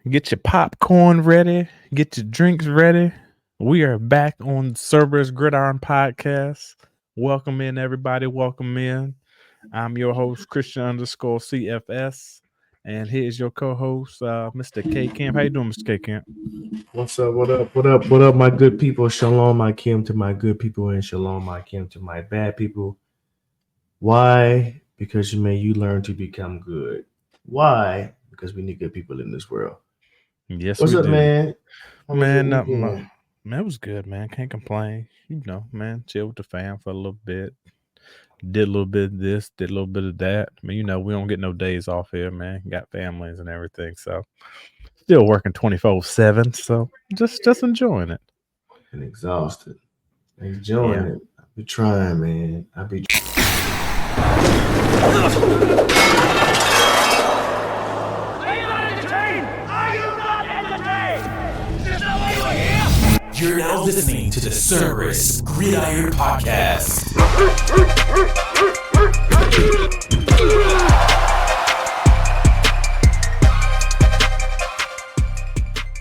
Get your popcorn ready. Get your drinks ready. We are back on Cerberus Gridiron Podcast. Welcome in, everybody. Welcome in. I'm your host, Christian _ CFS. And here's your co-host, Mr. K Camp. How you doing, Mr. K Camp? What's up? What up? What up? What up, my good people? Shalom, I came to my good people, and shalom, I came to my bad people. Why? Because you learn to become good. Why? Because we need good people in this world. Yes, What's we up, do. man? How was your Man, weekend? man, it was good, man. Can't complain. Man, chill with the fam for a little bit. Did a little bit of this, did a little bit of that. I mean, we don't get no days off here, man. Got families and everything, so still working 24/7. So just enjoying it. And exhausted. Enjoying Yeah. it. I be trying, man. I be. You're now listening to the Cerberus Gridiron Podcast.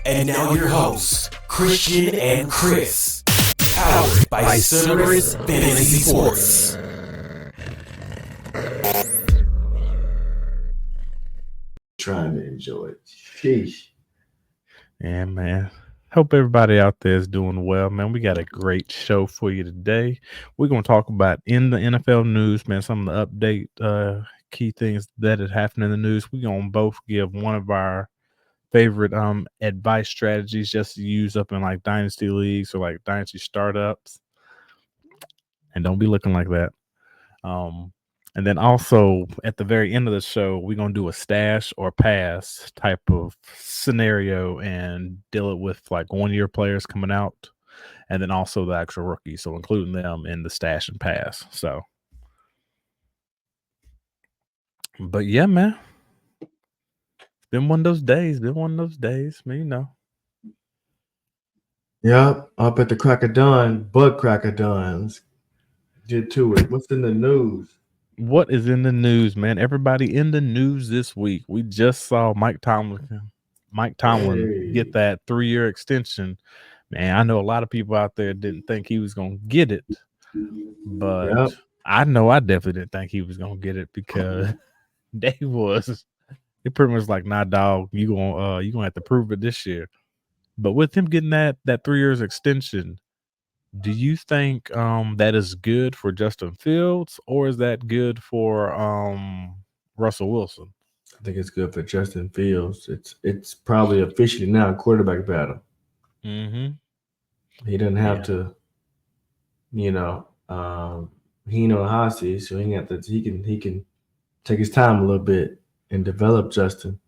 And now your hosts, Christian and Chris. Powered by Cerberus Fantasy Sports. Trying to enjoy it. Sheesh. Yeah, man. Hope everybody out there is doing well, man. We got a great show for you today. We're going to talk about in the NFL news, man, some of the update key things that had happened in the news. We're going to both give one of our favorite advice strategies just to use up in like dynasty leagues or like dynasty startups. And don't be looking like that. And then also at the very end of the show, we're going to do a stash or pass type of scenario and deal it with like 1 year players coming out and then also the actual rookies. So including them in the stash and pass. So, but yeah, man, been one of those days, man, Yep. Up at the crack of dawn, bug crack of dawn. Let's get to it. What's in the news? What is in the news, man? Everybody in the news this week. We just saw Mike Tomlin get that 3-year extension. Man, I know a lot of people out there didn't think he was going to get it, but Yep. I know I definitely didn't think he was going to get it because they pretty much like, nah, dog, you gonna have to prove it this year. But with him getting that 3 years extension, do you think that is good for Justin Fields or is that good for Russell Wilson? I think it's good for Justin Fields. It's probably officially now a quarterback battle. Mm-hmm. He doesn't have to, he know hot seat, so he can take his time a little bit and develop Justin.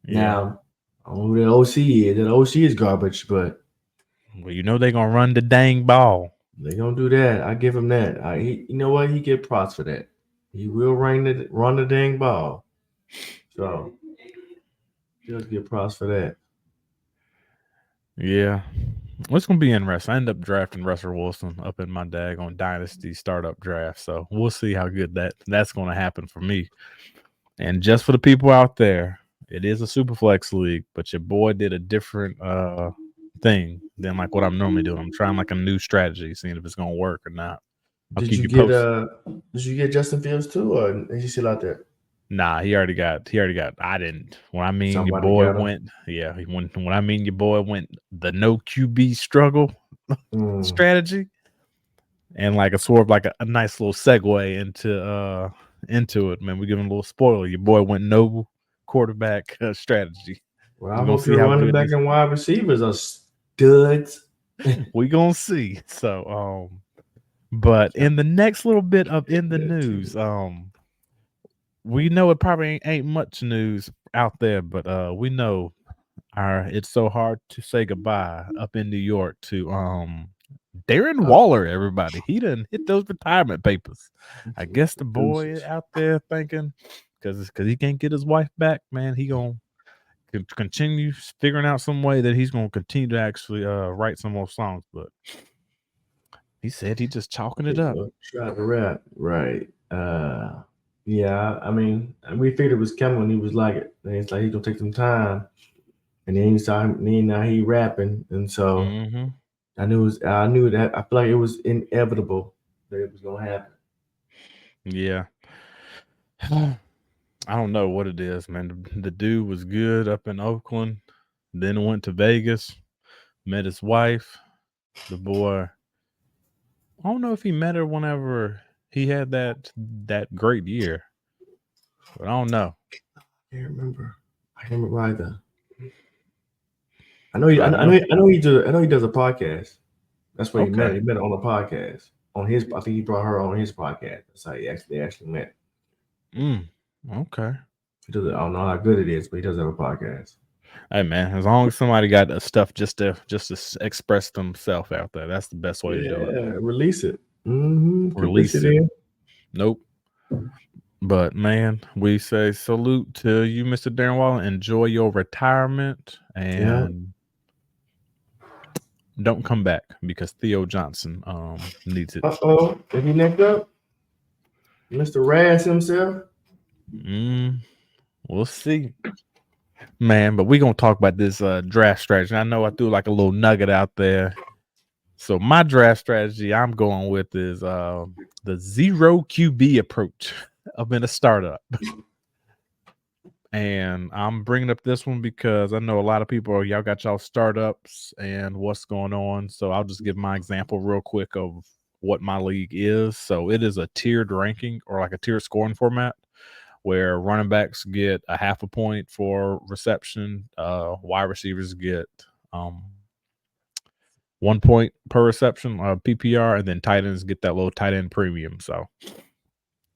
Yeah. Now, I don't know who that OC is. That OC is garbage, but well, they're gonna run the dang ball. they gonna do that. I give him that. You know what? He get props for that. He will run the dang ball. So just get props for that. Yeah. It's going to be interesting. I end up drafting Russell Wilson up in my daggone dynasty startup draft. So we'll see how good that's going to happen for me. And just for the people out there, it is a super flex league, but your boy did a different thing than like what I'm normally doing. I'm trying like a new strategy, seeing if it's going to work or not. Did you get Justin Fields too, or is he still out there? Nah, he already got. I didn't. When I mean Somebody your boy got him. went, yeah. When I mean your boy went the no QB struggle strategy, and like a sort of like a nice little segue into it, man. We give him a little spoiler. Your boy went no quarterback strategy. Well, I hope your running back and wide receivers are studs. We gonna see. So, but in the next little bit of in the news, we know it probably ain't much news out there, but we know it's so hard to say goodbye up in New York to Darren Waller. Everybody, he done hit those retirement papers. I guess the boy out there thinking because he can't get his wife back, man. He gonna continue figuring out some way that he's gonna continue to actually write some more songs. But he said he just chalking it up. Try to rap, right? Yeah, I mean, we figured it was coming when he was like it. And it's like he's gonna take some time, and then you saw him. Then now he rapping, and so Mm-hmm. I knew that. I feel like it was inevitable that it was gonna happen. Yeah. I don't know what it is, man. The dude was good up in Oakland, then went to Vegas, met his wife. The boy, I don't know if he met her whenever he had that great year, but I don't know. I can't remember. I can't remember either. I know he. But I know. I know he does. I know he does a podcast. That's where he met. okay. He met her on a podcast. On his, I think he brought her on his podcast. That's how they actually met. Okay. He does. I don't know how good it is, but he does have a podcast. Hey man, as long as somebody got the stuff just to express themselves out there, that's the best way to do it. Release it. Mm-hmm. Release it. Nope. But man, we say salute to you, Mr. Darren Waller. Enjoy your retirement and don't come back because Theo Johnson needs it. Uh-oh. Is he next up? Mr. Raz himself? We'll see. Man, but we're gonna talk about this draft strategy. I know I threw like a little nugget out there. So my draft strategy I'm going with is the zero QB approach of in a startup. And I'm bringing up this one because I know a lot of people y'all got y'all startups and what's going on. So I'll just give my example real quick of what my league is. So it is a tiered ranking or like a tiered scoring format where running backs get a half a point for reception, wide receivers get 1 point per reception, PPR, and then tight ends get that little tight end premium. So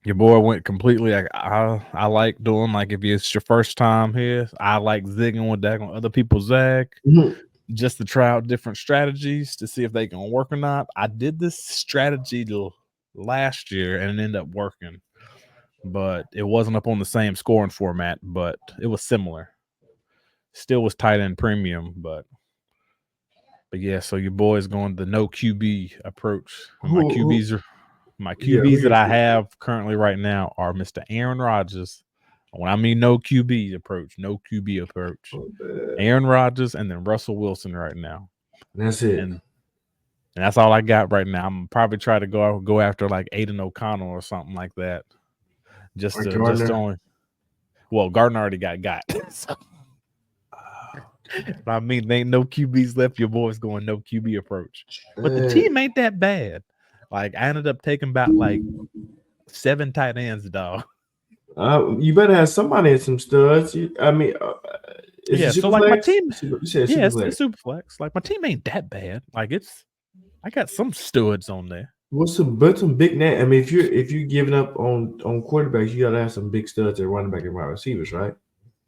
your boy went completely. I like doing like if it's your first time here, I like zigging with that on other people's zag just to try out different strategies to see if they can work or not. I did this strategy last year and it ended up working, but it wasn't up on the same scoring format, but it was similar. Still was tight end premium, but yeah. So your boy's going the no QB approach. My QBs that I have currently right now are Mr. Aaron Rodgers. When I mean no QB approach, Aaron Rodgers and then Russell Wilson right now. That's it. And that's all I got right now. I'm probably try to go after like Aiden O'Connell or something like that. Just only. Well, Gardner already got. So. I mean, there ain't no QBs left. Your boy's going no QB approach, but the team ain't that bad. Like I ended up taking about like 7 tight ends, dog. You better have somebody in some studs. So like my team, it's super flex. Like my team ain't that bad. Like I got some studs on there. What's some big name? I mean, if you're giving up on quarterbacks, you gotta have some big studs at running back and wide receivers, right?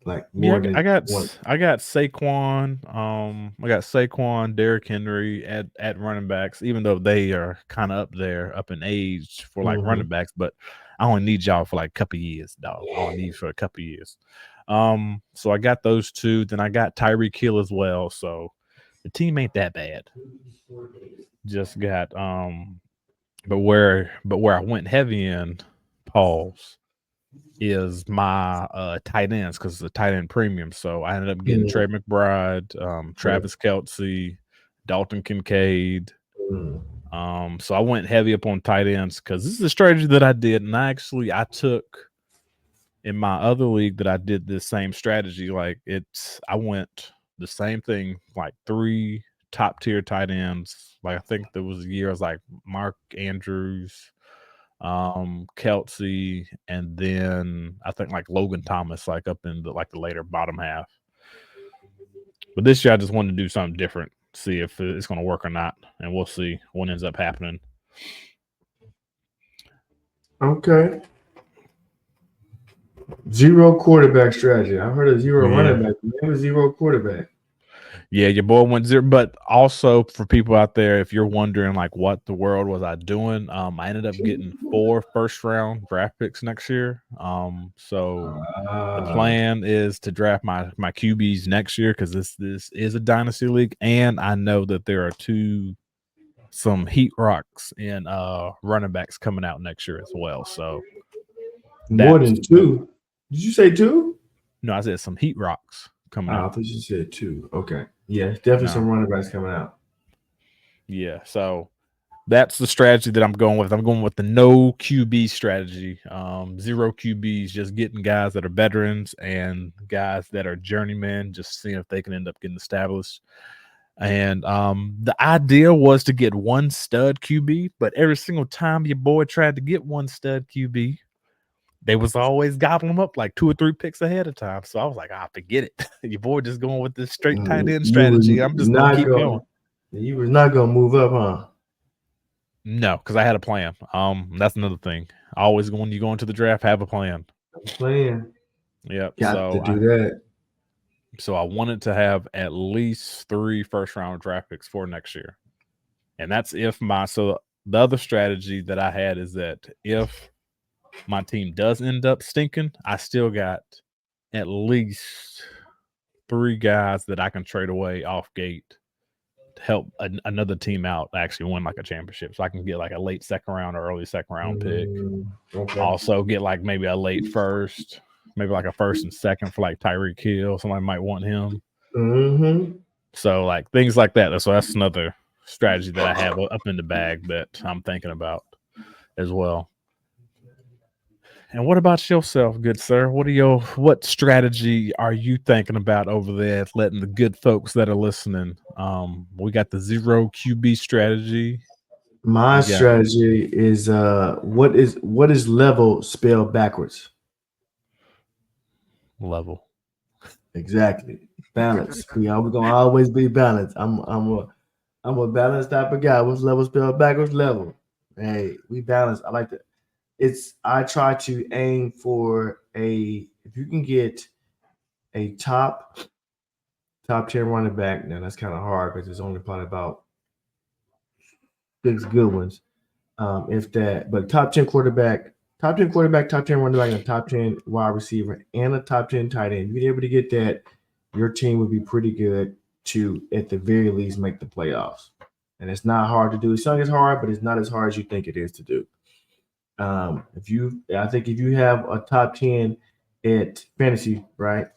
Like I got Saquon. I got Saquon, Derrick Henry at running backs, even though they are kind of up in age for like running backs, but I only need y'all for like a couple years, dog. I only need for a couple years. So I got those 2. Then I got Tyreek Hill as well. So the team ain't that bad. Just got but where I went heavy in pause is my tight ends because it's a tight end premium. So I ended up getting Trey McBride, Travis Kelce, Dalton Kincaid. So I went heavy up on tight ends because this is a strategy that I did, and I took in my other league that I did this same strategy. Like I went the same thing, like 3 top tier tight ends. Like I think there was years like Mark Andrews, Kelce, and then I think like Logan Thomas, like up in the later bottom half. But this year I just wanted to do something different, see if it's going to work or not, and we'll see what ends up happening. Okay. Zero quarterback strategy. I heard of zero running back. Never zero quarterback. Yeah, your boy went 0, but also for people out there, if you're wondering like what the world was I doing, I ended up getting 4 first-round draft picks next year. So the plan is to draft my QBs next year because this is a dynasty league, and I know that there are some heat rocks in running backs coming out next year as well. So More That's than two. Did you say two? no, I said some heat rocks coming I out. thought you said two. Okay. Yeah, definitely No. some running backs coming out. Yeah, so that's the strategy that I'm going with. I'm going with the no QB strategy. Zero QBs, just getting guys that are veterans and guys that are journeymen, just seeing if they can end up getting established. And the idea was to get one stud QB, but every single time your boy tried to get one stud QB, they was always gobbling them up like 2 or 3 picks ahead of time. So I was like, forget it. Your boy just going with this straight tight end strategy. I'm just gonna keep going. You was not gonna move up, huh? No, because I had a plan. That's another thing. Always when you go into the draft, have a plan. I'm playing. Yep. Got to do that. So I wanted to have at least 3 first-round draft picks for next year. And that's if so the other strategy that I had is that if my team does end up stinking, I still got at least 3 guys that I can trade away off gate to help another team out actually win like a championship. So I can get like a late second round or early second round pick. Okay. Also get like maybe a late first, maybe like a first and second for like Tyreek Hill. Somebody might want him. Mm-hmm. So like things like that. So that's another strategy that I have up in the bag that I'm thinking about as well. And what about yourself, good sir? What strategy are you thinking about over there, letting the good folks that are listening? We got the zero QB strategy. My strategy is what is level spelled backwards? Level. Exactly. Balance. We're gonna always be balanced. I'm a balanced type of guy. What's level spelled backwards? Level. Hey, we balance. I like that. I try to aim for if you can get a top 10 running back. Now that's kind of hard because there's only probably about 6 good ones. But top 10 quarterback, top 10 running back, and a top 10 wide receiver, and a top 10 tight end. If you're able to get that, your team would be pretty good to, at the very least, make the playoffs. And it's not hard to do. It's not as hard, but it's not as hard as you think it is to do. I think if you have a top 10 at fantasy, right?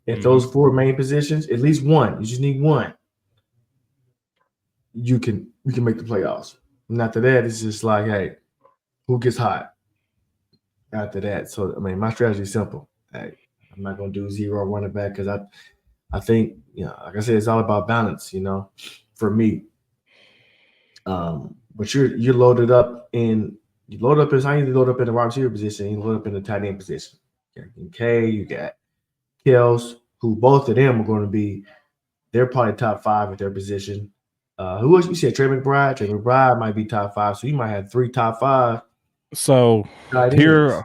At those 4 main positions, at least one, you just need one. You can make the playoffs. And after that, it's just like, hey, who gets hot? After that, so I mean, my strategy is simple. Hey, I'm not gonna do zero running back because I think, like I said, it's all about balance, for me. But you're loaded up in. You load up in the wide receiver position, you load up in the tight end position. You got K, you got Kels, who both of them are going to be, they're probably top 5 at their position. Who else you said? Trey McBride? Trey McBride might be top 5, so you might have 3 top 5. So here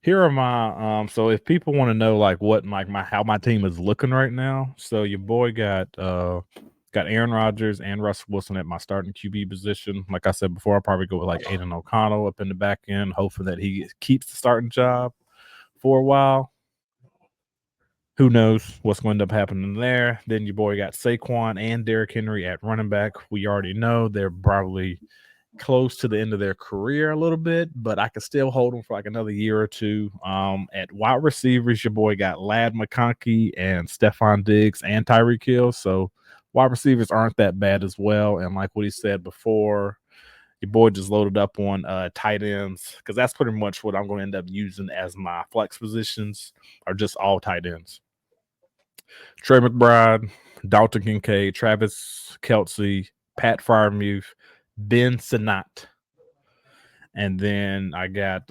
are my so if people want to know like what how my team is looking right now, so your boy got Aaron Rodgers and Russell Wilson at my starting QB position. Like I said before, I'll probably go with like Aiden O'Connell up in the back end, hoping that he keeps the starting job for a while. Who knows what's going to end up happening there? Then your boy got Saquon and Derrick Henry at running back. We already know they're probably close to the end of their career a little bit, but I could still hold them for like another year or two. At wide receivers, your boy got Ladd McConkey and Stephon Diggs and Tyreek Hill. So wide receivers aren't that bad as well. And like what he said before, your boy just loaded up on tight ends because that's pretty much what I'm going to end up using as my flex positions are just all tight ends. Trey McBride, Dalton Kincaid, Travis Kelce, Pat Freiermuth, Ben Sinnott. And then I got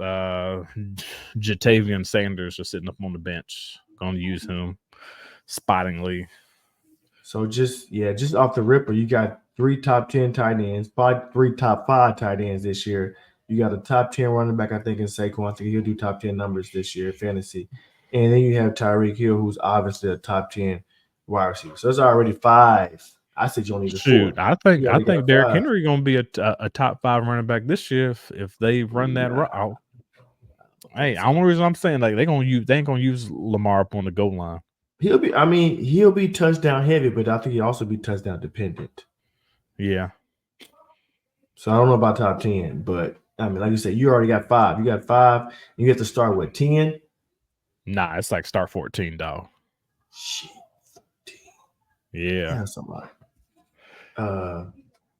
Jatavian Sanders just sitting up on the bench. Going to use him spottingly. So just off the ripper, you got 3 top 10 tight ends, probably 3 top 5 tight ends this year. You got a top 10 running back, I think, in Saquon. I think he'll do top 10 numbers this year, fantasy. And then you have Tyreek Hill, who's obviously a top 10 wide receiver. So that's already 5. I said you only need 4. I think Derrick Henry going to be a top 5 running back this year if they run that route. Hey, the only reason I'm saying like they ain't gonna use Lamar up on the goal line. He'll be touchdown heavy, but I think he'll also be touchdown dependent. Yeah. So I don't know about top 10, but I mean, like you said, you already got 5. You got 5, and you have to start with 10. Nah, it's like start 14, dog. Shit, Yeah. that's a lot.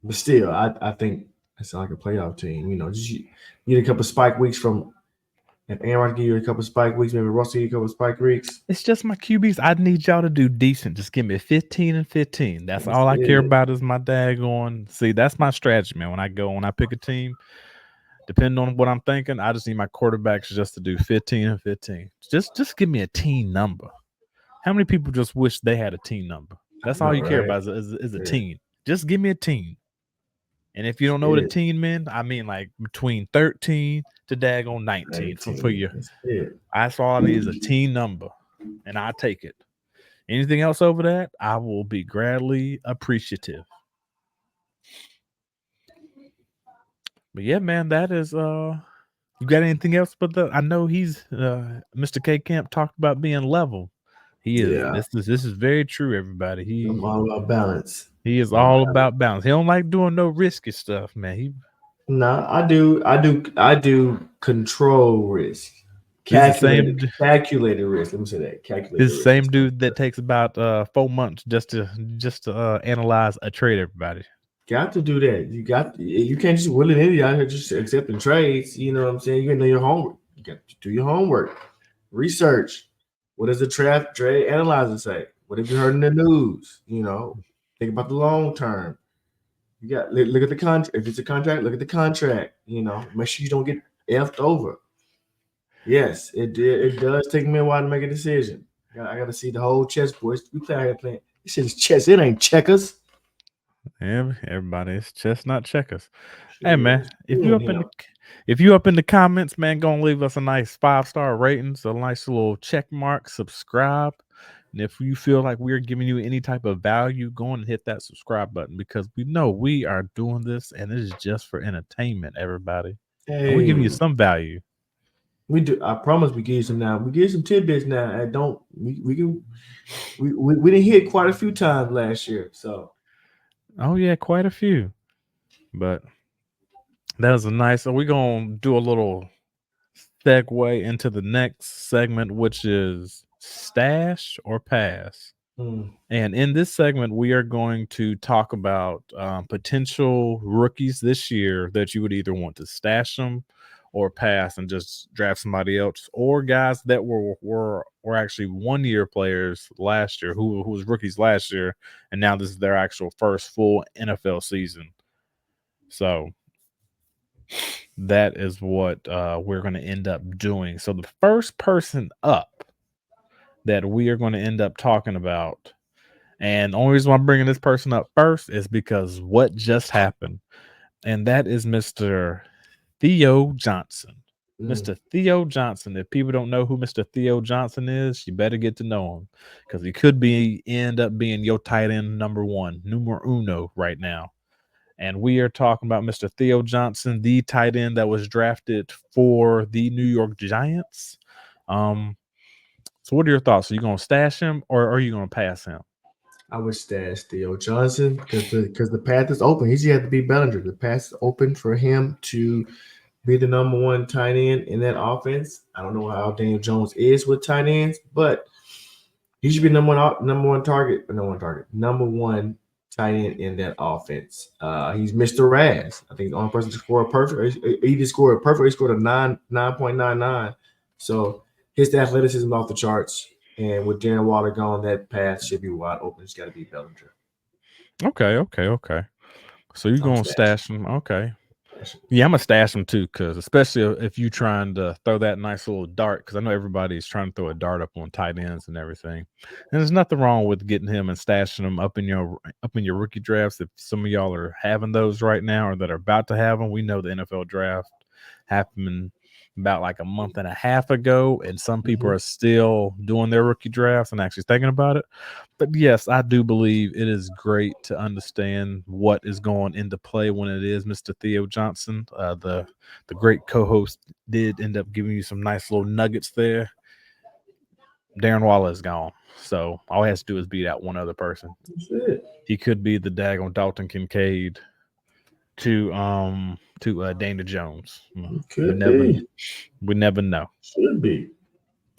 But still, I think it's like a playoff team. You know, just you get a couple spike weeks from. If Aaron give you a couple spike weeks, maybe Russell give you a couple spike weeks. It's just my QBs. I need y'all to do decent. Just give me 15 and 15. That's all I care about is my daggone. See, that's my strategy, man. When I pick a team, depending on what I'm thinking, I just need my quarterbacks just to do 15 and 15. Just give me a team number. How many people just wish they had a team number? That's all you care about is a team. Just give me a team. And if you don't know what a team means, I mean like between 13 to daggone 19 for you. That's all I need is a team number, and I take it. Anything else over that, I will be gladly appreciative. But yeah, man, that is you got anything else? But I know he's Mr. K Camp talked about being level. He is. Yeah. This is very true, everybody. I'm all about balance. He is all about balance. He don't like doing no risky stuff, man. I do control risk. Calculated risk. Let me say that. Calculated risk. Same dude that takes about 4 months just to analyze a trade, everybody. Got to do that. You can't just willy-nilly out here just accepting trades. You know what I'm saying? You gotta know your homework. You got to do your homework. Research. What does the trade analyzer say? What have you heard in the news? You know, think about the long term. You got look at the contract. If it's a contract, look at the contract. You know, make sure you don't get effed over. Yes, it does take me a while to make a decision. I got to see the whole chessboard. We play out here playing. This is chess. It ain't checkers. Yeah, everybody, it's chess, not checkers. Hey man, if you up in the comments, man, go and leave us a nice 5-star rating, so a nice little check mark, subscribe. And if you feel like we're giving you any type of value, go and hit that subscribe button, because we know we are doing this and it is just for entertainment, everybody. Hey. And we're giving you some value. We do. I promise we give you some now. We give you some tidbits now. And we didn't hit quite a few times last year. So oh yeah, quite a few. But that was a nice. So we're gonna do a little segue into the next segment, which is stash or pass. And in this segment, we are going to talk about potential rookies this year that you would either want to stash them or pass and just draft somebody else, or guys that were actually 1-year players last year who was rookies last year, and now this is their actual first full NFL season. So that is what we're going to end up doing. So the first person up that we are going to end up talking about, and the only reason why I'm bringing this person up first is because what just happened, and that is Mr. Theo Johnson. Mr. Theo Johnson. If people don't know who Mr. Theo Johnson is, you better get to know him, because he could end up being your tight end numero uno right now. And we are talking about Mr. Theo Johnson, the tight end that was drafted for the New York Giants. So what are your thoughts? Are you going to stash him, or are you going to pass him? I would stash Theo Johnson because the path is open. He just had to be Bellinger. The path is open for him to be the number 1 tight end in that offense. I don't know how Daniel Jones is with tight ends, but he should be number one tight end in that offense. He's Mr. Raz. I think he's the only person to score a perfect. He just scored a perfect. He scored a 9.99. So his athleticism off the charts. And with Darren Waller gone, that path should be wide open. It's got to be Bellinger. Okay. So you're going to stash him. Okay. Yeah, I'm going to stash him too, because especially if you're trying to throw that nice little dart, because I know everybody's trying to throw a dart up on tight ends and everything. And there's nothing wrong with getting him and stashing him up in your rookie drafts. If some of y'all are having those right now or that are about to have them, we know the NFL draft happened about like a month and a half ago, and some people are still doing their rookie drafts and actually thinking about it. But yes, I do believe it is great to understand what is going into play when it is Mr. Theo Johnson. The great co-host did end up giving you some nice little nuggets there. Darren Waller is gone, so all he has to do is beat out one other person. That's it. He could be the daggone Dalton Kincaid to to Dana Jones. Could be. We never know. Should be.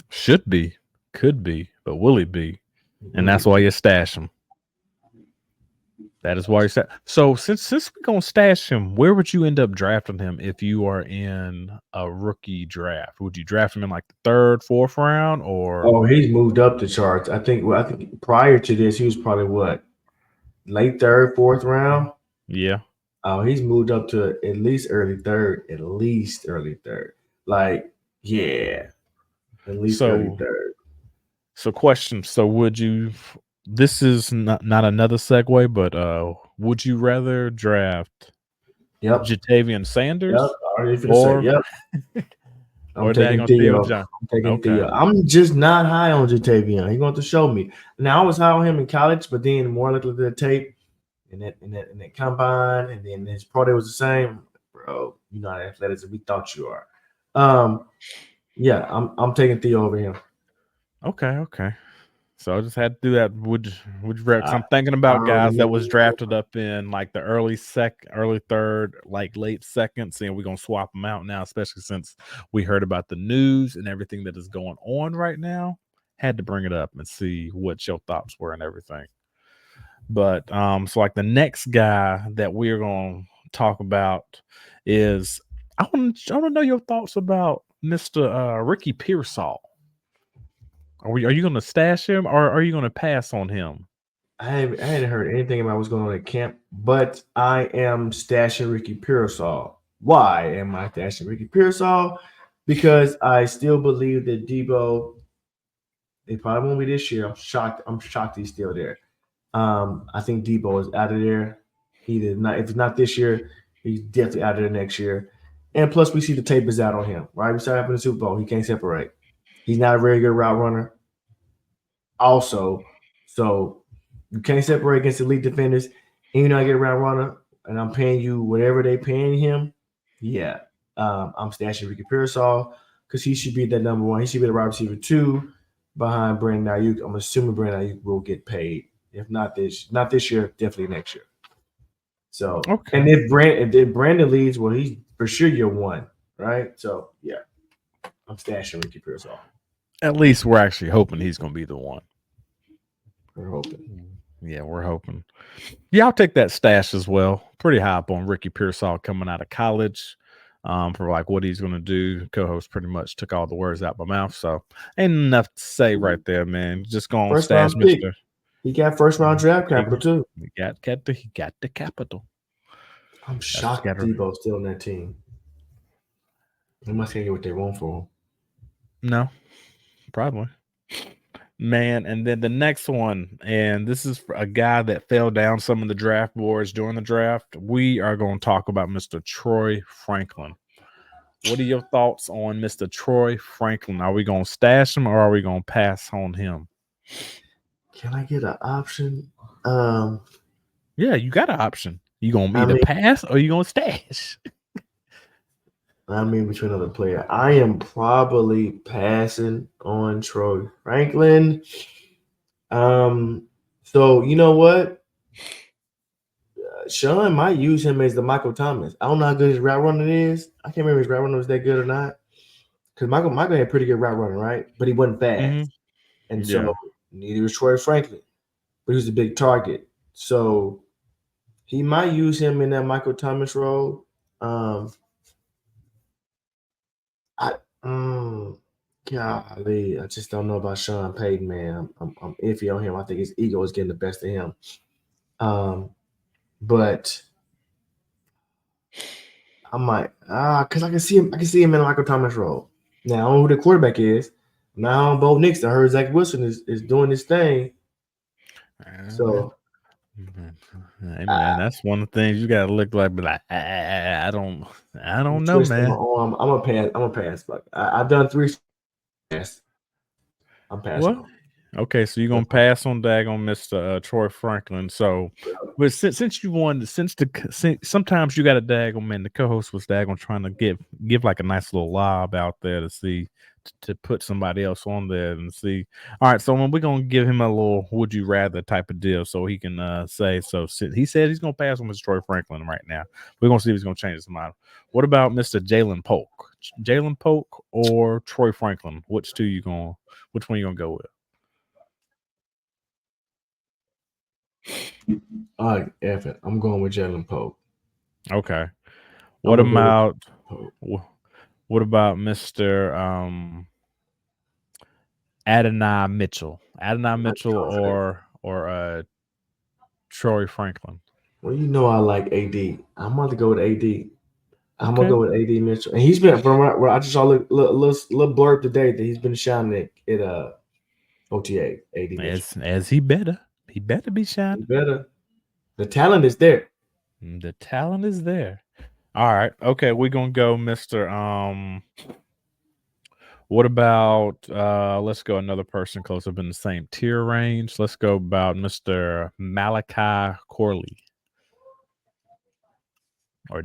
Should be, could be, but will it be? And that's why you stash him. That is why you stash. So since we're gonna stash him, where would you end up drafting him if you are in a rookie draft? Would you draft him in like the third, fourth round, or? Oh, he's moved up the charts. I think prior to this, he was probably what, late third, fourth round. Yeah. Oh, he's moved up to at least early third. Like, yeah, at least early third. So, question. So, would you? This is not another segue, but would you rather draft Jatavian Sanders? Yep. I'm taking Theo. I'm just not high on Jatavian. He's going to show me. Now I was high on him in college, but then more looked at the tape and that combine, and then his pro day was the same. Bro, you know how athletic as we thought you are. Yeah, I'm taking Theo over him. Okay. So I just had to do that. Would you rather? I'm thinking about guys that was drafted up in like the early third, like late second. Seeing we're gonna swap them out now, especially since we heard about the news and everything that is going on right now. Had to bring it up and see what your thoughts were and everything. But so like the next guy that we're gonna talk about is I want to know your thoughts about Mr. Ricky Pearsall. Are you going to stash him or are you going to pass on him? I hadn't heard anything about what's going on at camp, but I am stashing Ricky Pearsall. Why am I stashing Ricky Pearsall? Because I still believe that Debo, it probably won't be this year. I'm shocked he's still there. I think Debo is out of there. If it's not this year, he's definitely out of there next year. And plus, we see the tape is out on him, right? We saw it happen in the Super Bowl. He can't separate. He's not a very good route runner. Also, so you can't separate against elite defenders, and you're not a good route runner, and I'm paying you whatever they're paying him. Yeah, I'm stashing Ricky Pearsall because he should be that number one. He should be the wide receiver 2 behind Brandon Ayuk. I'm assuming Brandon Ayuk will get paid. If not this year, definitely next year. So, okay. And if Brandon leads, well, he's for sure year 1, right? So, yeah. I'm stashing Ricky Pearsall. At least we're actually hoping he's going to be the one. We're hoping. Yeah, we're hoping. Yeah, I'll take that stash as well. Pretty high up on Ricky Pearsall coming out of college for like what he's going to do. Co-host pretty much took all the words out of my mouth. So ain't enough to say right there, man. Just going to stash Mr. He got first round draft capital too. He got the capital. I'm shocked Debo's still on that team. They must get what they want for him. No, probably. Man, and then the next one, and this is for a guy that fell down some of the draft boards during the draft. We are going to talk about Mr. Troy Franklin. What are your thoughts on Mr. Troy Franklin? Are we going to stash him or are we going to pass on him? Can I get an option? Yeah, you got an option. You going to either pass or you going to stash? I'm in between other player. I am probably passing on Troy Franklin. So you know what? Sean might use him as the Michael Thomas. I don't know how good his route running is. I can't remember if his route running was that good or not. Because Michael had pretty good route running, right? But he wasn't fast. Mm-hmm. And so neither was Troy Franklin. But he was a big target. So he might use him in that Michael Thomas role. Golly, I just don't know about Sean Payton, man. I'm iffy on him. I think his ego is getting the best of him. But I might, because I can see him in a Michael Thomas role. Now I don't know who the quarterback is. Now Bo Nix, I heard Zach Wilson is doing this thing. So, hey man, that's one of the things you gotta look like. But like, I don't know, man. I'm a pass. Like I've done 3. Yes, I'm passing. What? Okay, so you're gonna pass on Mr. Troy Franklin. So, but since you won, sometimes you got a daggone man. The co-host was trying to give like a nice little lob out there to see to put somebody else on there and see. All right, so when we're gonna give him a little "would you rather" type of deal, so he can say. So he said he's gonna pass on Mr. Troy Franklin right now. We're gonna see if he's gonna change his mind. What about Mr. Jalen Polk? Jalen Polk or Troy Franklin? Which one you gonna go with? All right, Evan, I'm going with Jalen Pope. Okay. What about Mr. Adonai Mitchell? Adonai Mitchell or Troy Franklin? Well, you know I like AD. I'm going to go with AD. I'm gonna go with AD Mitchell, and he's been from where I just saw a little blurb today that he's been shining at OTA. AD Mitchell. As he better be shining. He better. The talent is there. The talent is there. All right. Okay, we're gonna go, Mr. What about let's go another person close up in the same tier range. Let's go about Mr. Malachi Corley. Or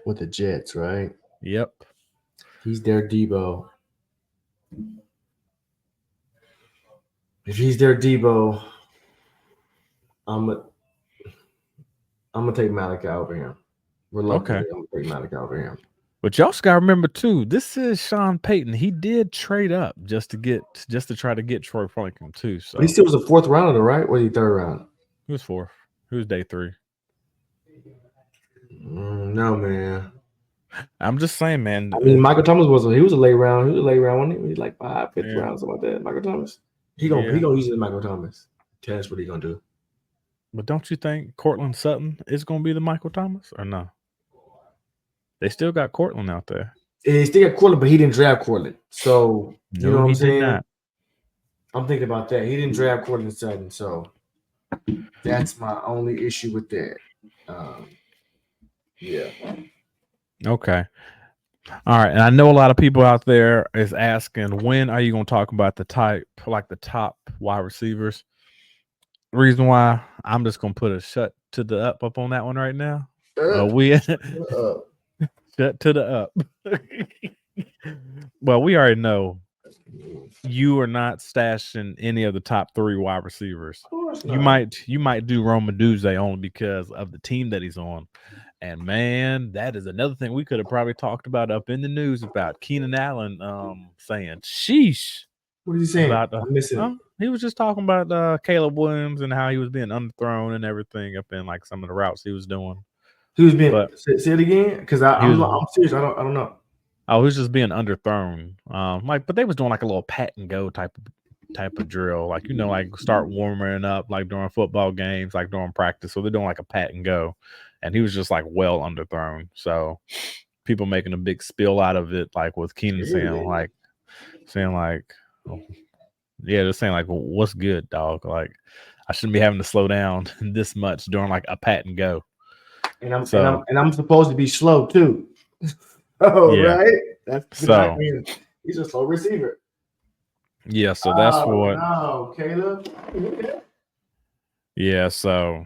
with the Jets, right? Yep. He's their Debo. If he's their Debo, I'm gonna take Malachi over him. Reluctantly, I'm gonna take Malachi over him. But y'all just gotta remember too, this is Sean Payton. He did trade up just to try to get Troy Franklin too. So but he still was a fourth rounder, right? Or was he third round? He was fourth. He was day 3. No, man. I'm just saying, man. I mean, Michael Thomas was a late round. He was a late round, wasn't he? He was like 5th round, something like that. Michael Thomas. He gonna use it in Michael Thomas. Tell us what he gonna do. But don't you think Cortland Sutton is gonna be the Michael Thomas or no? They still got Cortland out there. They still got Cortland, but he didn't draft Cortland. So you know what I'm saying? Not. I'm thinking about that. He didn't draft Cortland Sutton, so that's my only issue with that. Yeah. Okay. All right. And I know a lot of people out there is asking, when are you going to talk about the top wide receivers? Reason why I'm just going to put a shut to the up on that one right now. Shut to the up. Well, we already know you are not stashing any of the top 3 wide receivers. You might do Rome Odunze only because of the team that he's on. And man, that is another thing we could have probably talked about up in the news about Keenan Allen saying, sheesh. What is he saying? I'm missing. He was just talking about Caleb Williams and how he was being underthrown and everything up in like some of the routes he was doing. He was being say it again? Because I'm serious. I don't know. Oh, he was just being underthrown. But they was doing like a little pat and go type of drill. Like, like start warming up like during football games, like during practice. So they're doing like a pat and go. And he was just like well underthrown. So people making a big spill out of it, like with Keenan saying like, they're saying like, well, what's good, dog? Like, I shouldn't be having to slow down this much during like a pat and go. And I'm supposed to be slow too. Right? That's so he's a slow receiver. Yeah, so that's what. No, Caleb. Yeah, so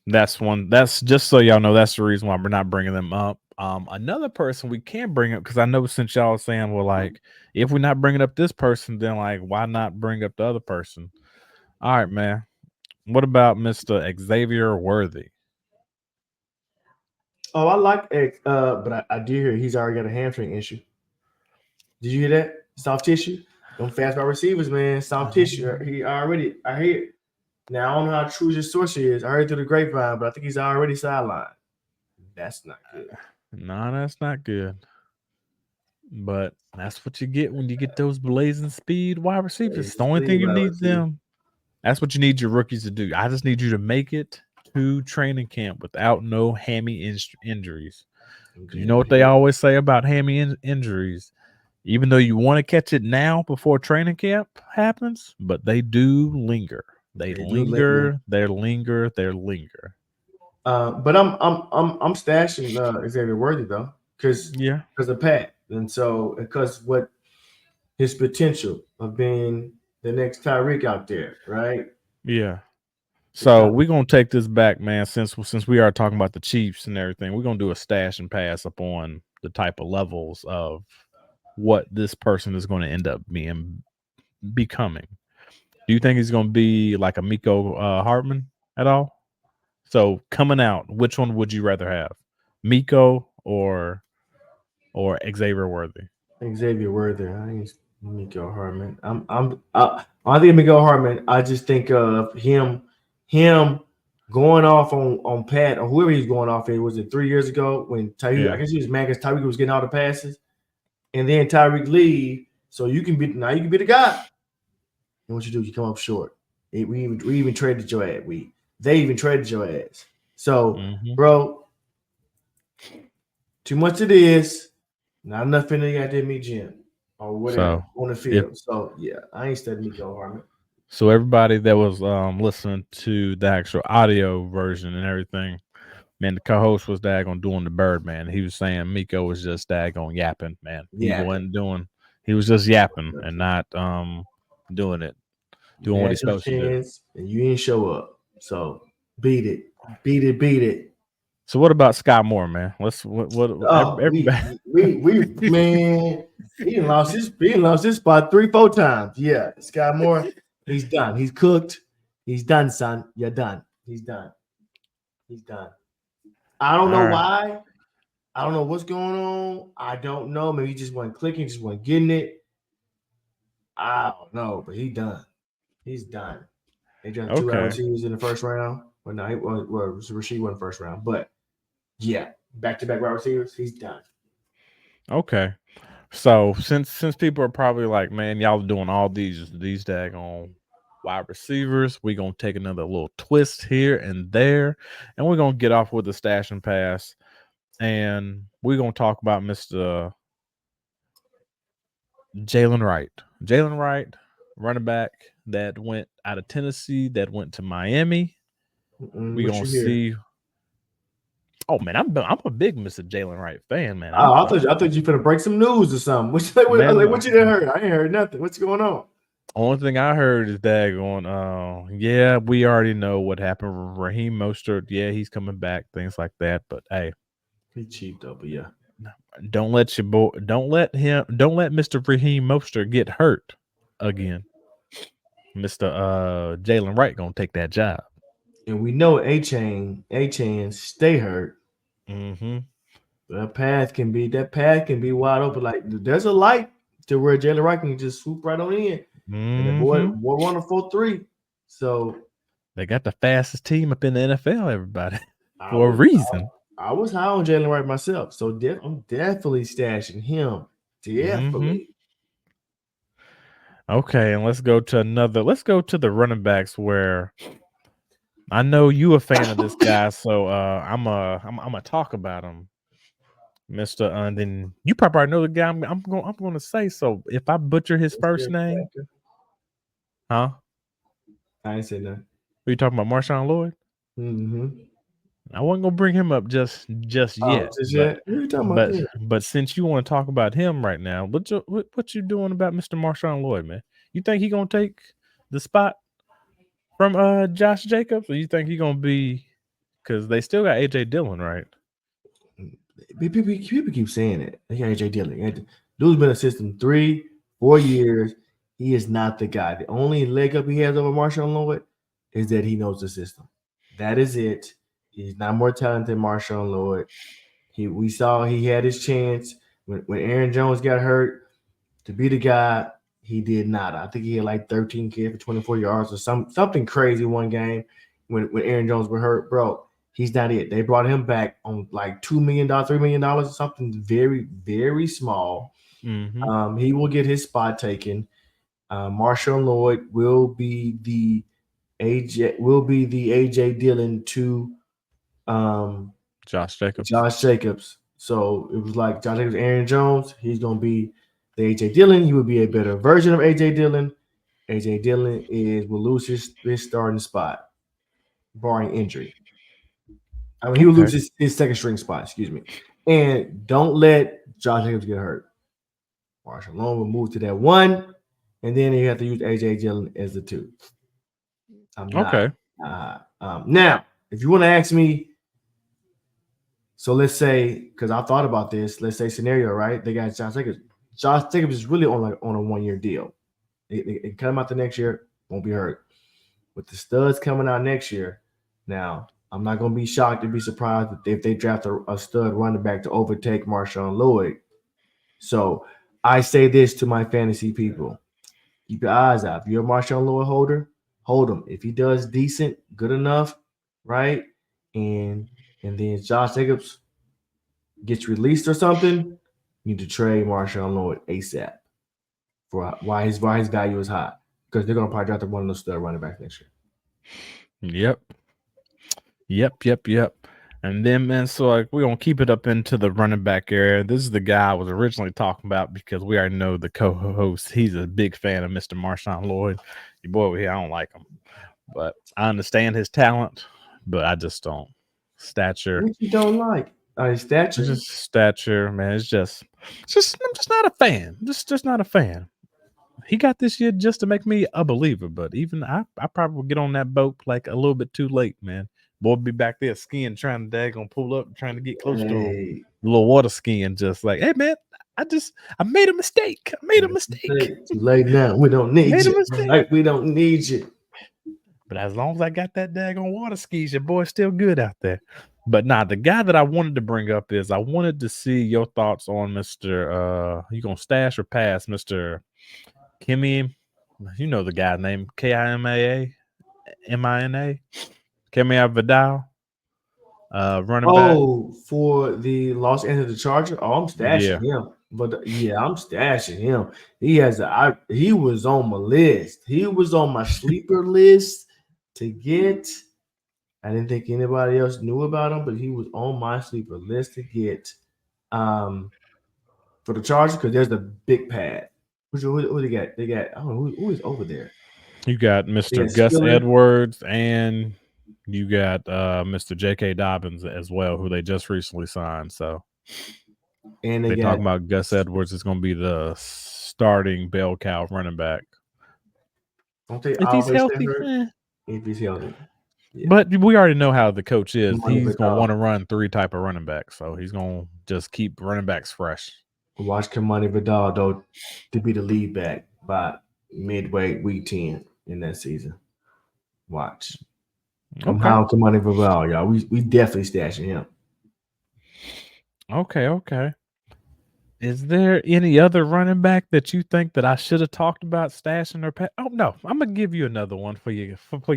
that's one. That's just so y'all know. That's the reason why we're not bringing them up. Another person we can bring up because I know since y'all saying, well, like if we're not bringing up this person, then like why not bring up the other person? All right, man. What about Mr. Xavier Worthy? Oh, I like but I do hear he's already got a hamstring issue. Did you hear that? Soft tissue. Them fastball receivers, man. Soft tissue. I hear it. Now I don't know how true your source is. I heard through the grapevine, but I think he's already sidelined. That's not good. No, that's not good. But that's what you get when you get those blazing speed wide receivers. It's the only thing you need them. That's what you need your rookies to do. I just need you to make it to training camp without no hammy injuries. You know what they always say about hammy injuries? Even though you want to catch it now before training camp happens, but they do linger. They linger. But I'm stashing Xavier Worthy though, because of Pat, and so because what his potential of being the next Tyreek out there, right? Yeah. So we're gonna take this back, man. Since we are talking about the Chiefs and everything, we're gonna do a stash and pass up on the type of levels of what this person is going to end up becoming. Do you think he's going to be like a Miko Hartman at all? So coming out, which one would you rather have, Miko or Xavier Worthy? Xavier Worthy. I ain't Miko Hartman. I think Miko Hartman. I just think of him going off on Pat or whoever he's going off. It was it 3 years ago when Tyreek. Yeah. I guess he was mad because Tyreek was getting all the passes, and then Tyreek leave. So you can be the guy. And what you do? You come up short. We even traded your ass. They even traded your ass. So, bro, too much of this. Not enough in the goddamn meet gym or whatever on the field. So yeah, I ain't studying Miko Hartman. So everybody that was listening to the actual audio version and everything, man, the co-host was daggone doing the Birdman. He was saying Miko was just daggone yapping, man. He was just yapping and not doing what he's supposed to do. And you didn't show up. So beat it. So what about Scott Moore, man? Everybody. We man, he lost his spot 3-4 times. Yeah, Scott Moore, he's done. He's cooked. He's done, son. You're done. He's done. I don't know why. I don't know what's going on. I don't know. Maybe he just wasn't clicking, just wasn't getting it. I don't know, but he's done. He's done. They drafted 2 wide receivers in the first round. Well, no, Rasheed wasn't first round, but yeah, back-to-back wide receivers. He's done. Okay, so since people are probably like, man, y'all doing all these daggone wide receivers, we're gonna take another little twist here and there, and we're gonna get off with the stash and pass, and we're gonna talk about Mr. Jalen Wright, running back that went out of Tennessee, that went to Miami. We're gonna see. Oh man, I'm a big Mr. Jalen Wright fan, man. I thought you finna break some news or something. What you didn't heard? I ain't heard nothing. What's going on? Only thing I heard is that going, yeah, we already know what happened with Raheem Mostert. Yeah, he's coming back, things like that. But hey, he cheap though. But yeah, don't let Mr. Raheem Mostert get hurt again. Mr. Jalen Wright gonna take that job. And we know A-Chain stay hurt. That path can be wide open. Like there's a light to where Jalen Wright can just swoop right on in. And the boy won a 4-3. So they got the fastest team up in the NFL, everybody. For a reason. I was high on Jalen Wright myself. So I'm definitely stashing him. Definitely. Okay, and let's go to the running backs where I know you a fan of this guy, so I'm gonna talk about him, Mr. And then you probably already know the guy I'm going to say. So if I butcher his first name, huh? I ain't say nothing. Are you talking about Marshawn Lloyd? I wasn't gonna bring him up just yet. But since you want to talk about him right now, what you doing about Mr. Marshawn Lloyd, man? You think he gonna take the spot from Josh Jacobs, or you think he gonna be, because they still got AJ Dillon, right? People keep saying it. They got AJ Dillon. Dude's been a system 3-4 years. He is not the guy. The only leg up he has over Marshawn Lloyd is that he knows the system. That is it. He's not more talented than Marshawn Lloyd. We saw he had his chance when Aaron Jones got hurt to be the guy. He did not. I think he had like 13 carries for 24 yards or something crazy one game when Aaron Jones was hurt. Bro, he's not it. They brought him back on like $2 million, $3 million, something very, very small. He will get his spot taken. Marshawn Lloyd will be the AJ Dillon to Josh Jacobs. So it was like Josh Jacobs, Aaron Jones. He's gonna be the AJ Dillon. He would be a better version of AJ Dillon. AJ Dillon will lose his starting spot, barring injury. I mean, he will lose his second string spot. Excuse me. And don't let Josh Jacobs get hurt. Marshawn Lloyd will move to that 1, and then you have to use AJ Dillon as the 2. Now, if you want to ask me, so let's say, because I thought about this, let's say scenario, right? They got Josh Jacobs. Josh Jacobs is really on a 1 year deal. It come out the next year, won't be hurt. With the studs coming out next year, now I'm not gonna be shocked to be surprised if they draft a stud running back to overtake Marshawn Lloyd. So I say this to my fantasy people: keep your eyes out. If you're a Marshawn Lloyd holder, hold him. If he does decent, good enough, right? And then Josh Jacobs gets released or something, you need to trade Marshawn Lloyd ASAP for why his value is high, because they're gonna probably draft one of those stud running backs next year. Yep. And then, man, so like we're gonna keep it up into the running back area. This is the guy I was originally talking about because we already know the co-host. He's a big fan of Mr. Marshawn Lloyd. Your boy over here, I don't like him, but I understand his talent, but I just don't. Stature. What you don't like? Stature. Just stature, man. It's just I'm just not a fan. Just not a fan. He got this year just to make me a believer, but even I probably will get on that boat like a little bit too late, man. Boy, be back there skiing, trying to daggone pull up, trying to get close to him. A little water skiing, just like, hey man, I made a mistake. I made a mistake. Too late now. We don't need you. Like, we don't need you. But as long as I got that daggone water skis, your boy's still good out there. But nah, the guy that I wanted to bring up is I wanted to see your thoughts on Mr. You gonna stash or pass, Mr. Kimmy? You know the guy's name, Kimia, Kimia Vidal, running back. Oh, for the Los Angeles Chargers. Oh, I'm stashing him. But I'm stashing him. He was on my list. He was on my sleeper list to get. I didn't think anybody else knew about him, but he was on my sleeper list to get for the Chargers, because there's the big pad. Who they got? They got, I don't know who is over there. You got Mr. Gus Edwards, and you got Mr. J.K. Dobbins as well, who they just recently signed. So, and they talking about Gus Edwards is going to be the starting bell cow running back. If he's healthy, if he's healthy. Yeah. But we already know how the coach is. He's going to want to run 3 type of running backs. So he's going to just keep running backs fresh. Watch Kimani Vidal, though, to be the lead back by midway week 10 in that season. Watch. I'm high on Kimani Vidal, y'all. We definitely stashing him. Okay. Is there any other running back that you think that I should have talked about stashing or oh no, I'm gonna give you another one for your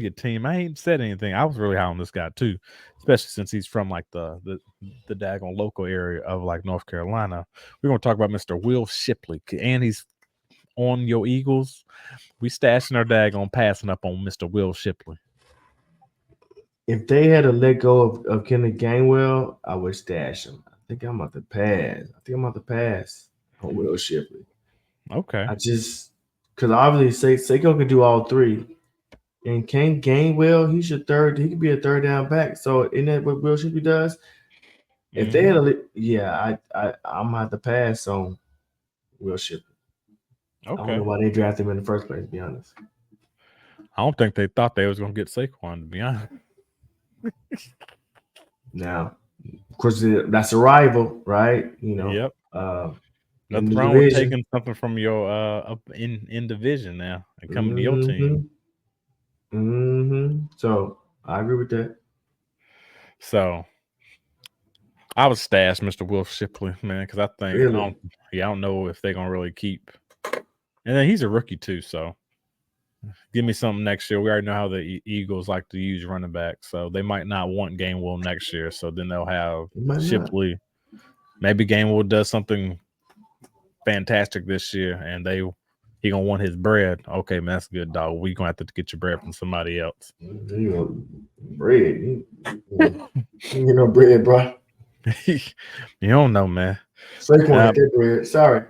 team. I ain't said anything. I was really high on this guy too, especially since he's from like the daggone local area of like North Carolina. We're gonna talk about Mr. Will Shipley, and he's on your Eagles. We stashing our daggone passing up on Mr. Will Shipley. If they had to let go of Kenneth Gainwell, I would stash him. I think I'm about to pass on Will Shipley. Okay. Because obviously Saquon can do all 3. And Ken Gainwell, he's your third. He could be a third down back. So isn't that what Will Shipley does? If they had I'm gonna have to pass on Will Shipley. Okay. I don't know why they drafted him in the first place, to be honest. I don't think they thought they was gonna get Saquon, to be honest. Now, of course, that's a rival, right? You know. Yep. Nothing wrong with taking something from your up in division now and coming to your team. So I agree with that. So I would stash Mr. Will Shipley, man, because I think I don't know if they're gonna really keep. And then he's a rookie too, so give me something next year. We already know how the Eagles like to use running backs, so they might not want Gainwell next year. So then they'll have Shipley. Maybe Gainwell does something fantastic this year, and he gonna want his bread. Okay, man, that's good, dog. We gonna have to get your bread from somebody else. Bread, you know, bread, bro. You don't know, man. That bread. Sorry.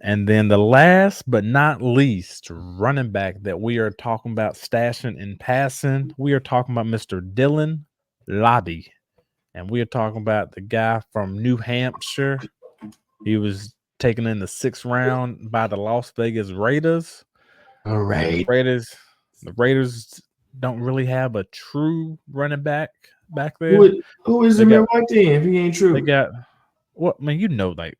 And then the last but not least running back that we are talking about stashing and passing, we are talking about Mr. Dylan Lobby. And we are talking about the guy from New Hampshire. He was taken in the 6th round by the Las Vegas Raiders. All right. The Raiders don't really have a true running back there. Who is the man right there if he ain't true? They got, well, man, you know, like,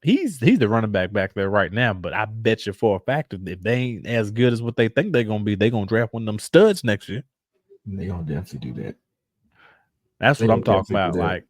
he's the running back there right now. But I bet you for a fact that if they ain't as good as what they think they're gonna be, they're gonna draft one of them studs next year. They gonna definitely do that. That's They what I'm gonna talking definitely about. do that. Like,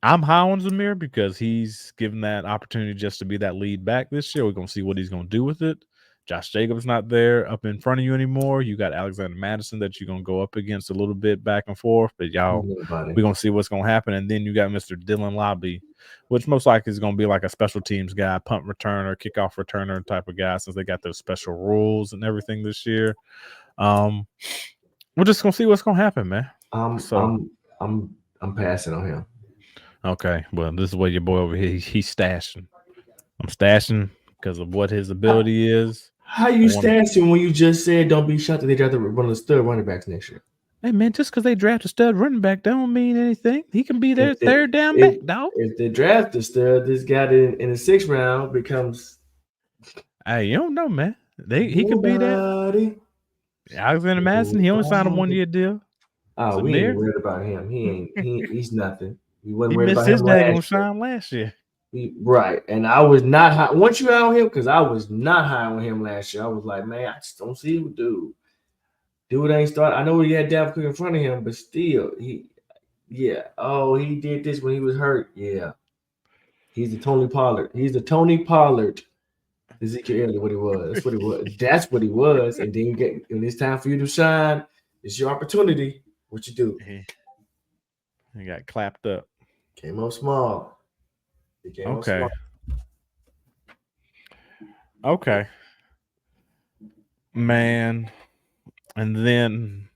I'm high on Zamir because he's given that opportunity just to be that lead back this year. We're gonna see what he's gonna do with it. Josh Jacobs not there up in front of you anymore. You got Alexander Madison that you're gonna go up against a little bit back and forth, but y'all, we're gonna see what's gonna happen. And then you got Mr. Dylan Lobby, which most likely is gonna be like a special teams guy, punt returner, kickoff returner type of guy, since they got those special rules and everything this year. We're just gonna see what's gonna happen, man. I'm passing on him. Okay, well, this is what your boy over here he's stashing. I'm stashing because of what his ability is. How you stashing when you just said don't be shocked that they drafted one of the stud running backs next year? Hey man, just because they draft a stud running back, that don't mean anything. He can be their third down back, dog. If they draft a stud, this guy in the 6th round becomes. Hey, you don't know, man. He can be that. Alexander Madison, he only signed a 1-year deal. Oh, we ain't worried about him. He's nothing. We wasn't worried missed about his him daggone shine last year. Right, and I was not high. Once you high on him, because I was not high on him last year. I was like, man, I just don't see him, dude. Dude ain't started. I know he had Dalvin Cook in front of him, but still, he did this when he was hurt. Yeah, he's the Tony Pollard. He's the Tony Pollard. Ezekiel Elliott, what he was. That's what he was. That's what he was. And then when it's time for you to shine, it's your opportunity. What you do? He got clapped up. Came up small. Okay. Okay. Man. And then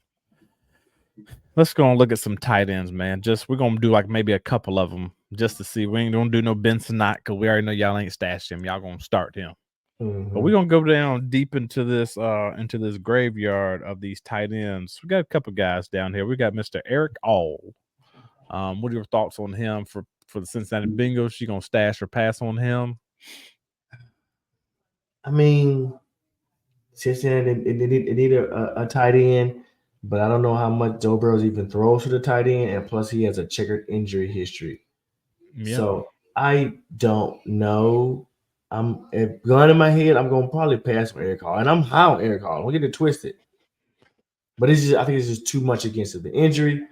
let's go and look at some tight ends, man. We're gonna do like maybe a couple of them just to see. We ain't gonna do no Benson Knott because we already know y'all ain't stashed him. Y'all gonna start him. Mm-hmm. But we're gonna go down deep into this graveyard of these tight ends. We got a couple guys down here. We got Mr. Eric All. What are your thoughts on him for the Cincinnati Bengals? You gonna stash or pass on him? I mean, Cincinnati they need a tight end, but I don't know how much Joe Burrow even throws to the tight end, and plus he has a checkered injury history. Yep. So I don't know. If gun in my head, I'm gonna probably pass on Eric Hall, and I'm high on Eric Hall. Don't get it twisted. But I think it's just too much against it. The injury,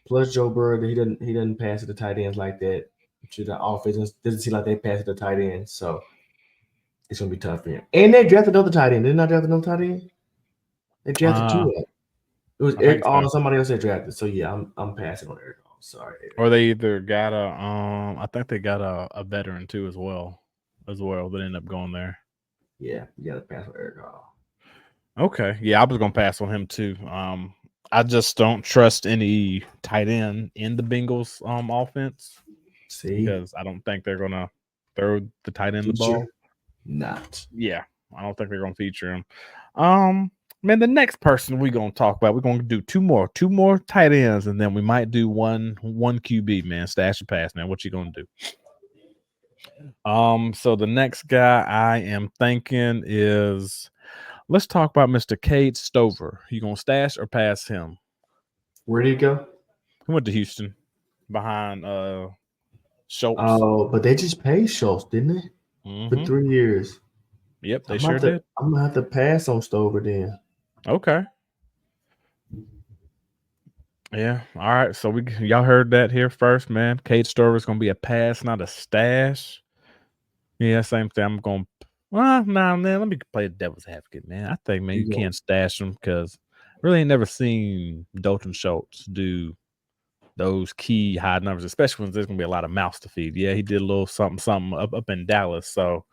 plus Joe Burrow, he doesn't pass to the tight ends like that. To the offense, doesn't seem like they pass to the tight end, so it's gonna be tough for him. And they drafted another tight end. Did they not draft another tight end? They drafted two. It was Eric Hall and somebody else they drafted. So yeah, I'm passing on Eric Hall. Sorry. Or they either got I think they got a veteran too as well that ended up going there. Yeah, you gotta pass on Eric Hall. Okay. Yeah, I was gonna pass on him too. I just don't trust any tight end in the Bengals offense. See, because I don't think they're gonna throw the tight end the ball. Not. Yeah, I don't think they're gonna feature him. Man, the next person we're gonna talk about, we're gonna do two more tight ends, and then we might do one QB, man. Stash and pass, man. What you gonna do? So the next guy I am thinking is, let's talk about Mr. Cade Stover. You gonna stash or pass him? Where did he go? He went to Houston behind Schultz. Oh, but they just paid Schultz, didn't they? Mm-hmm. For 3 years. Yep, they sure did. I'm gonna have to pass on Stover then. Okay. Yeah. All right. So y'all heard that here first, man. Cade Stover is gonna be a pass, not a stash. Yeah, same thing. I'm gonna. Well, nah, man. Let me play the devil's advocate, man. I think, man, you can't stash them because really ain't never seen Dalton Schultz do those key high numbers, especially when there's gonna be a lot of mouths to feed. Yeah, he did a little something up in Dallas. So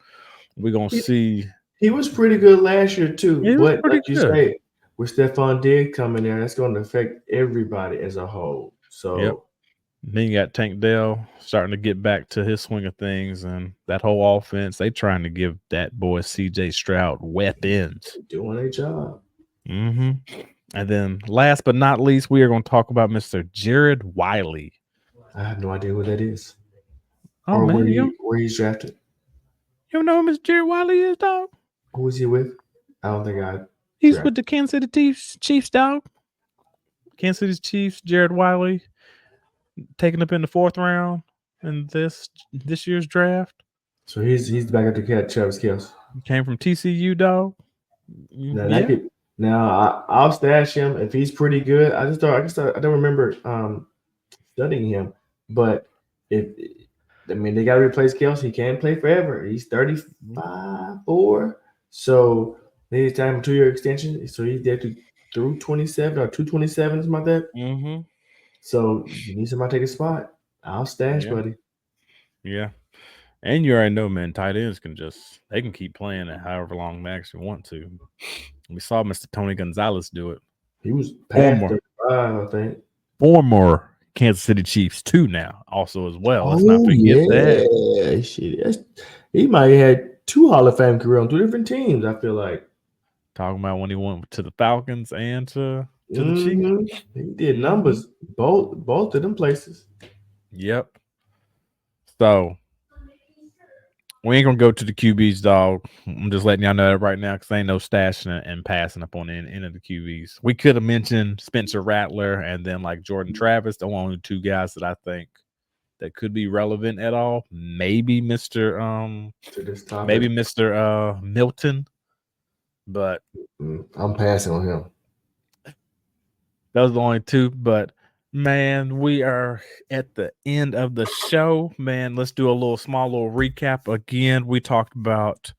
we're gonna see. He was pretty good last year too. He was pretty good. You say, with Stephon Diggs coming there, that's going to affect everybody as a whole. So yep. Then you got Tank Dell starting to get back to his swing of things, and that whole offense, they trying to give that boy CJ Stroud weapons. They're doing their job. Mm-hmm. And then last but not least, we are going to talk about Mr. Jared Wiley. I have no idea who that is. Oh, or man, where he's drafted. You know who Mr. Jared Wiley is, dog? Who is he with? I don't think I. He's with the Kansas City Chiefs, dog. Kansas City Chiefs, Jared Wiley, taken up in the 4th round in this year's draft. So he's back at the Travis Kelce. Came from TCU, dog. Now I'll stash him if he's pretty good. I don't remember studying him, but they got to replace Kelce. He can't play forever. He's 35, so they need to have him 2-year extension. So he's there through 27 or 227, something like that. Mm-hmm. So you need somebody to take a spot. I'll stash, buddy. Yeah. And you already know, man, tight ends can keep playing it however long they actually want to. We saw Mr. Tony Gonzalez do it. He was past 35, I think. Former Kansas City Chiefs too now, also as well. Let's not forget that. Shit. He might have had 2 Hall of Fame careers on 2 different teams, I feel like. Talking about when he went to the Falcons and to the Chiefs. He did numbers both of them places. Yep. So we ain't gonna go to the QBs, dog. I'm just letting y'all know that right now because ain't no stashing and passing up on the end of the QBs. We could have mentioned Spencer Rattler and then like Jordan Travis, the only 2 guys that I think that could be relevant at all. Maybe Mr. Milton, but I'm passing on him. Those are the only 2, but man, we are at the end of the show. Man, let's do a small little recap. Again, we talked about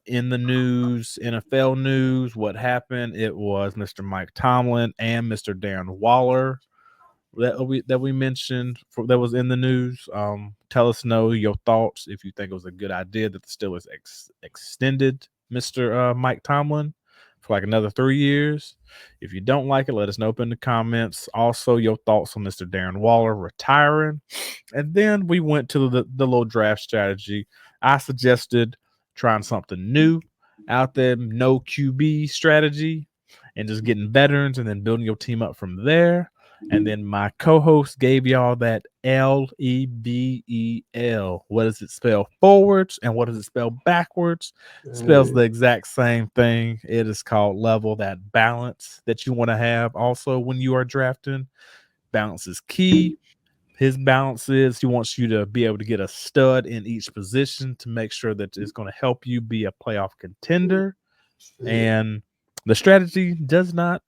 in the news, NFL news, what happened. It was Mr. Mike Tomlin and Mr. Darren Waller that we mentioned that was in the news. Tell us your thoughts if you think it was a good idea that the Steelers extended Mr. Mike Tomlin for like another 3 years. If you don't like it, let us know in the comments. Also, your thoughts on Mr. Darren Waller retiring. And then we went to the little draft strategy. I suggested trying something new out there, no QB strategy, and just getting veterans and then building your team up from there. And then my co-host gave y'all that LEBEL. What does it spell forwards and what does it spell backwards? It spells the exact same thing. It is called level, that balance that you want to have also when you are drafting. Balance is key. His balance is he wants you to be able to get a stud in each position to make sure that it's going to help you be a playoff contender. And the strategy does not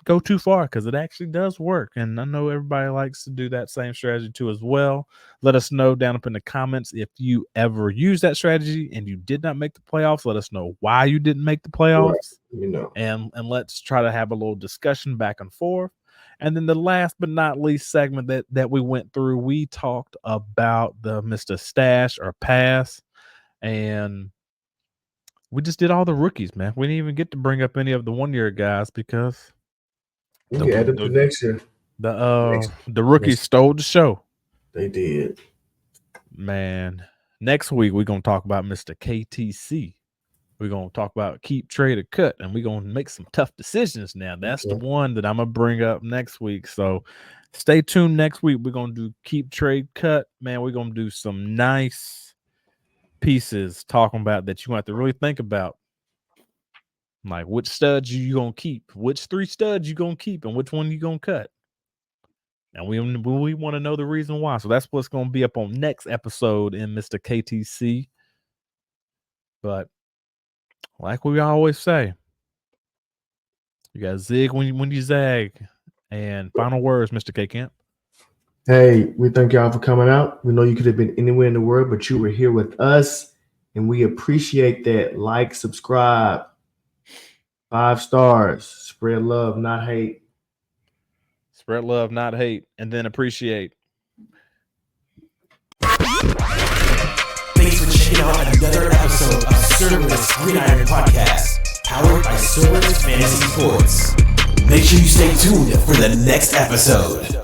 go too far because it actually does work. And I know everybody likes to do that same strategy too as well. Let us know down up in the comments if you ever use that strategy and you did not make the playoffs. Let us know why you didn't make the playoffs. And let's try to have a little discussion back and forth. And then the last but not least segment that we went through, we talked about the Mr. Stash or Pass. And we just did all the rookies, man. We didn't even get to bring up any of the 1-year guys because we added the next year. The rookies stole the show. They did. Man, next week we're gonna talk about Mr. KTC. We're gonna talk about keep, trade, or cut, and we're gonna make some tough decisions now. That's the one that I'm gonna bring up next week. So stay tuned next week. We're gonna do keep, trade, cut. Man, we're gonna do some nice pieces talking about that you have to really think about, like which studs you gonna keep, which 3 studs you gonna keep, and which one you gonna cut. And we want to know the reason why. So that's what's gonna be up on next episode in Mr. KTC. But like we always say, you got zig when you zag. And final words, Mr. K Camp. Hey, we thank y'all for coming out. We know you could have been anywhere in the world, but you were here with us, and we appreciate that. Like, subscribe, 5 stars, spread love, not hate. Spread love, not hate, and then appreciate. Thanks for checking out another episode of Cerberus Gridiron Podcast, powered by Cerberus Fantasy Sports. Make sure you stay tuned for the next episode.